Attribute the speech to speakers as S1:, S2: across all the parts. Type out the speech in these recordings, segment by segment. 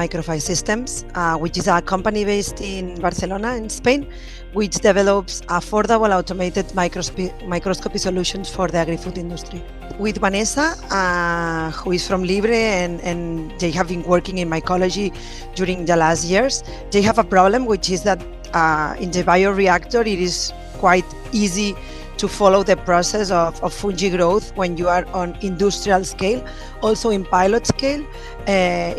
S1: Microphy Systems, which is a company based in Barcelona, in Spain, which develops affordable automated microscopy solutions for the agri-food industry. With Vanessa, who is from LIBRE, and they have been working in mycology during the last years, they have a problem, which is that in the bioreactor, it is quite easy to follow the process of fungi growth when you are on industrial scale. Also in pilot scale,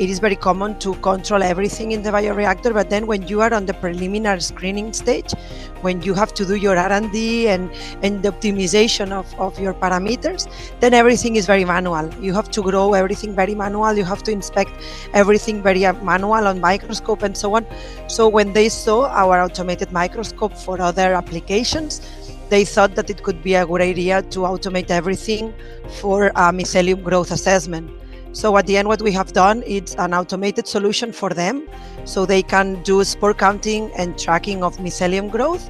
S1: it is very common to control everything in the bioreactor, but then when you are on the preliminary screening stage, when you have to do your R&D and the optimization of your parameters, then everything is very manual. You have to grow everything very manual, you have to inspect everything very manual on microscope and so on. So when they saw our automated microscope for other applications, they thought that it could be a good idea to automate everything for mycelium growth assessment. So at the end, what we have done is an automated solution for them, so they can do spore counting and tracking of mycelium growth,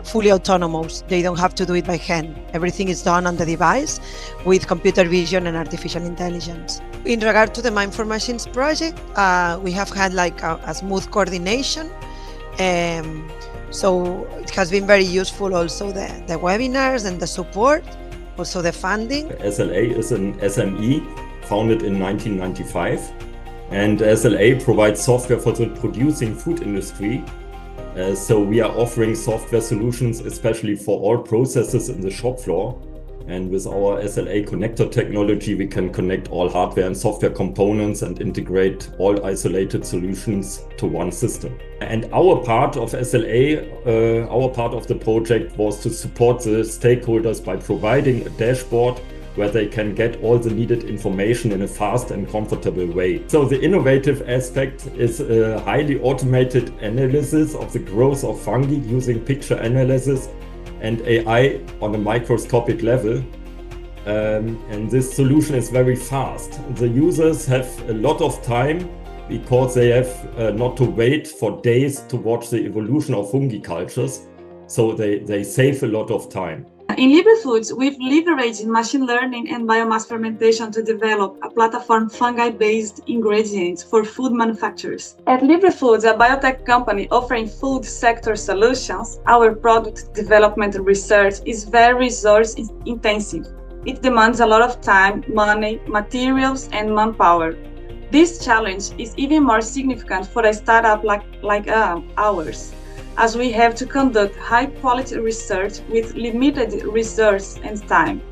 S1: fully autonomous. They don't have to do it by hand. Everything is done on the device with computer vision and artificial intelligence. In regard to the Mind4Machines project, we have had like a smooth coordination. So it has been very useful also the webinars and the support, also the funding.
S2: SLA is an SME founded in 1995, and SLA provides software for the producing food industry. So we are offering software solutions especially for all processes in the shop floor. And with our SLA connector technology, we can connect all hardware and software components and integrate all isolated solutions to one system. And our part of SLA, our part of the project was to support the stakeholders by providing a dashboard where they can get all the needed information in a fast and comfortable way. So the innovative aspect is a highly automated analysis of the growth of fungi using picture analysis and AI on a microscopic level. And this solution is very fast. The users have a lot of time because they have not to wait for days to watch the evolution of fungi cultures. So they save a lot of time.
S3: In LIBRE Foods, we've leveraged machine learning and biomass fermentation to develop a platform fungi-based ingredients for food manufacturers. At LIBRE Foods, a biotech company offering food sector solutions, our product development research is very resource intensive. It demands a lot of time, money, materials, and manpower. This challenge is even more significant for a startup like ours, as we have to conduct high-quality research with limited resources and time.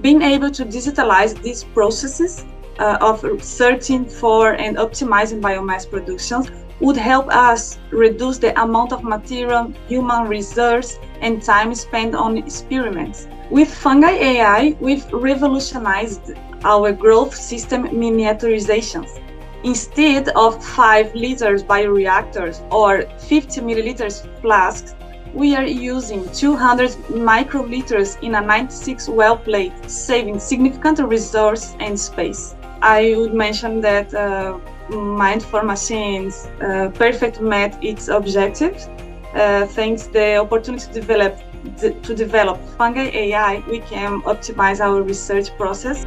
S3: Being able to digitalize these processes of searching for and optimizing biomass productions would help us reduce the amount of material, human resource, and time spent on experiments. With FungAI, we've revolutionized our growth system miniaturizations. Instead of 5 liters bioreactors or 50 milliliters flasks, we are using 200 microliters in a 96 well plate, saving significant resource and space. I would mention that Mind4Machines perfect met its objectives. Thanks to the opportunity to develop FungAI, we can optimize our research process.